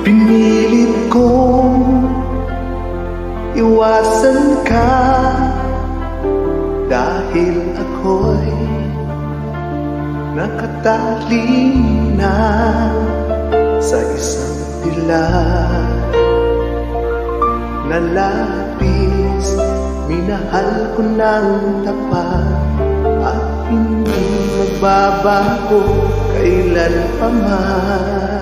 Pinilit kong iwasan ka dahil ako'y nakatali na sa isang pilar na labis. Minahal ko ng tapat at hindi magbabago kailan pa man.